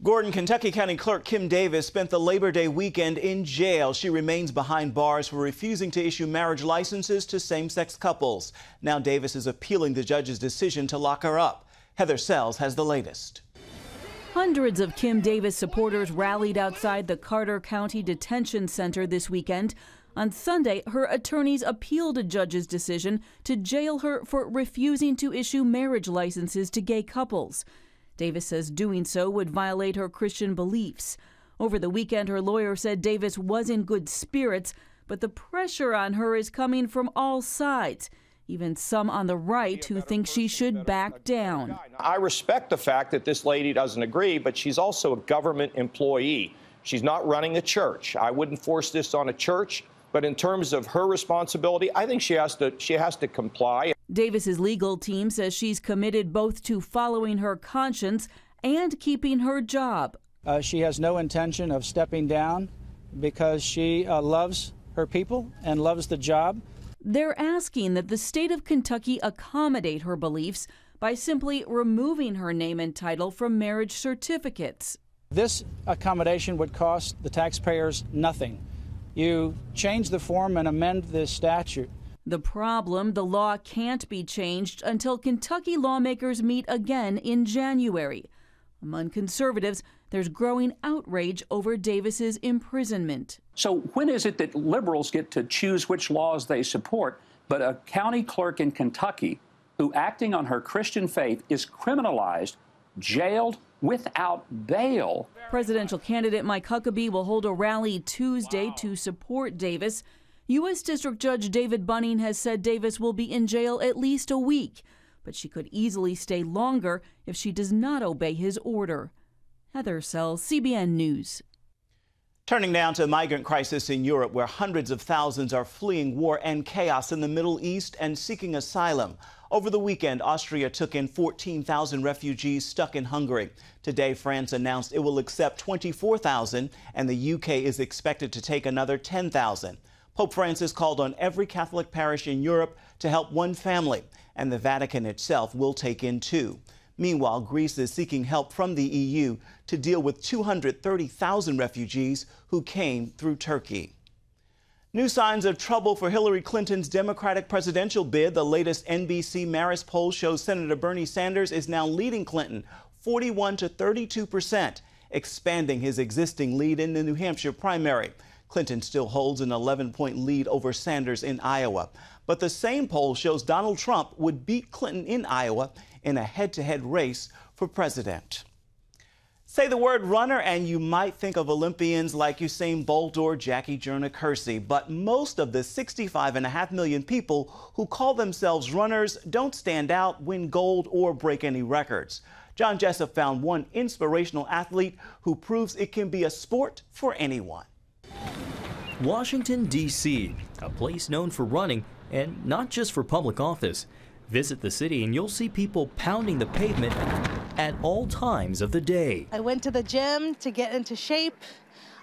Gordon, Kentucky County Clerk Kim Davis spent the Labor Day weekend in jail. She remains behind bars for refusing to issue marriage licenses to same-sex couples. Now Davis is appealing the judge's decision to lock her up. Heather Sells has the latest. Hundreds of Kim Davis supporters rallied outside the Carter County Detention Center this weekend. On Sunday, her attorneys appealed a judge's decision to jail her for refusing to issue marriage licenses to gay couples. Davis says doing so would violate her Christian beliefs. Over the weekend, her lawyer said Davis was in good spirits, but the pressure on her is coming from all sides, even some on the right who think she should back down. I respect the fact that this lady doesn't agree, but she's also a government employee. She's not running a church. I wouldn't force this on a church, but in terms of her responsibility, I think she has to comply. Davis's legal team says she's committed both to following her conscience and keeping her job. She has no intention of stepping down because she loves her people and loves the job. They're asking that the state of Kentucky accommodate her beliefs by simply removing her name and title from marriage certificates. This accommodation would cost the taxpayers nothing. You change the form and amend the statute. The problem, the law can't be changed until Kentucky lawmakers meet again in January. Among conservatives, there's growing outrage over Davis's imprisonment. So when is it that liberals get to choose which laws they support, but a county clerk in Kentucky who, acting on her Christian faith, is criminalized, jailed without bail? Presidential candidate Mike Huckabee will hold a rally Tuesday to support Davis. U.S. District Judge David Bunning has said Davis will be in jail at least a week, but she could easily stay longer if she does not obey his order. Heather Sells, CBN News. Turning now to migrant crisis in Europe, where hundreds of thousands are fleeing war and chaos in the Middle East and seeking asylum. Over the weekend, Austria took in 14,000 refugees stuck in Hungary. Today, France announced it will accept 24,000, and the UK is expected to take another 10,000. Pope Francis called on every Catholic parish in Europe to help one family, and the Vatican itself will take in 2. Meanwhile, Greece is seeking help from the EU to deal with 230,000 refugees who came through Turkey. New signs of trouble for Hillary Clinton's Democratic presidential bid. The latest NBC Marist poll shows Senator Bernie Sanders is now leading Clinton 41 to 32%, expanding his existing lead in the New Hampshire primary. Clinton still holds an 11-point lead over Sanders in Iowa. But the same poll shows Donald Trump would beat Clinton in Iowa in a head-to-head race for president. Say the word runner and you might think of Olympians like Usain Bolt or Jackie Joyner-Kersee, but most of the 65.5 million people who call themselves runners don't stand out, win gold, or break any records. John Jessup found one inspirational athlete who proves it can be a sport for anyone. Washington, D.C., a place known for running and not just for public office. Visit the city and you'll see people pounding the pavement at all times of the day. I went to the gym to get into shape,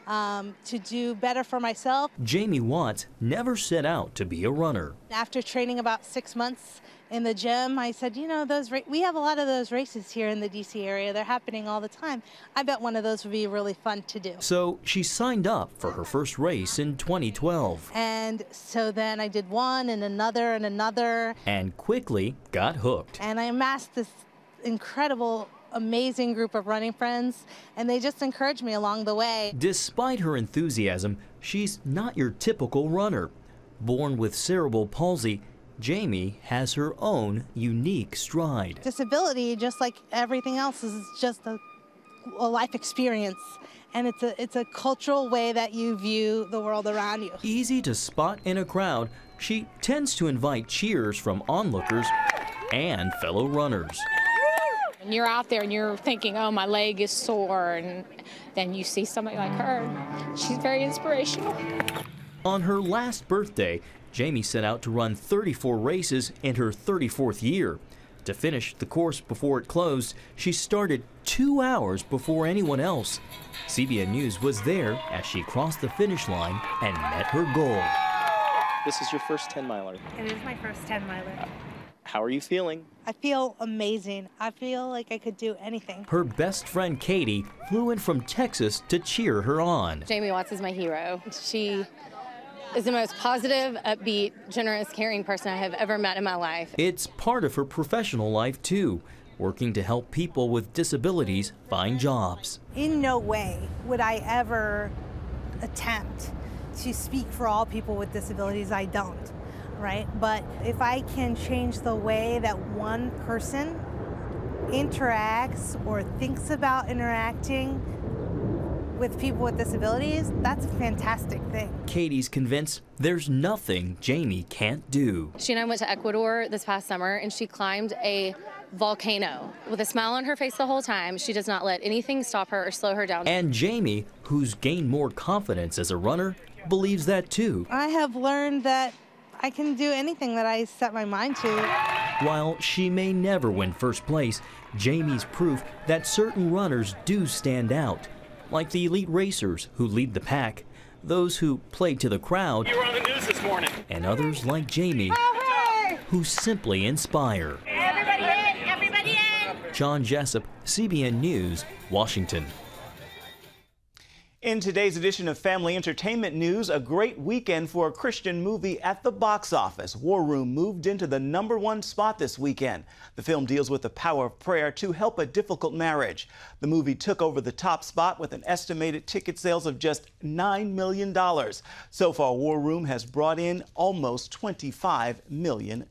to do better for myself. Jamie Watts never set out to be a runner. After training about 6 months in the gym, I said, you know, we have a lot of those races here in the D.C. area. They're happening all the time. I bet one of those would be really fun to do. So she signed up for her first race in 2012. And so then I did one and another and another. And quickly got hooked. And I amassed this incredible, amazing group of running friends, and they just encouraged me along the way. Despite her enthusiasm, she's not your typical runner. Born with cerebral palsy, Jamie has her own unique stride. Disability, just like everything else, is just a life experience, and it's a cultural way that you view the world around you. Easy to spot in a crowd, she tends to invite cheers from onlookers and fellow runners. And you're out there and you're thinking, oh, my leg is sore, and then you see somebody like her. She's very inspirational. On her last birthday, Jamie set out to run 34 races in her 34th year. To finish the course before it closed, she started 2 hours before anyone else. CBN News was there as she crossed the finish line and met her goal. This is your first 10-miler. It is my first 10-miler. How are you feeling? I feel amazing. I feel like I could do anything. Her best friend Katie flew in from Texas to cheer her on. Jamie Watts is my hero. She is the most positive, upbeat, generous, caring person I have ever met in my life. It's part of her professional life too, working to help people with disabilities find jobs. In no way would I ever attempt to speak for all people with disabilities. I don't, right? But if I can change the way that one person interacts or thinks about interacting with people with disabilities, that's a fantastic thing. Katie's convinced there's nothing Jamie can't do. She and I went to Ecuador this past summer, and she climbed a volcano with a smile on her face the whole time. She does not let anything stop her or slow her down. And Jamie, who's gained more confidence as a runner, believes that too. I have learned that I can do anything that I set my mind to. While she may never win first place, Jamie's proof that certain runners do stand out, like the elite racers who lead the pack, those who play to the crowd, You were on the news this morning. and others like Jamie who simply inspire. Everybody in! Everybody in! John Jessup, CBN News, Washington. In today's edition of Family Entertainment News, a great weekend for a Christian movie at the box office. War Room moved into the #1 spot this weekend. The film deals with the power of prayer to help a difficult marriage. The movie took over the top spot with an estimated ticket sales of just $9 million. So far, War Room has brought in almost $25 million.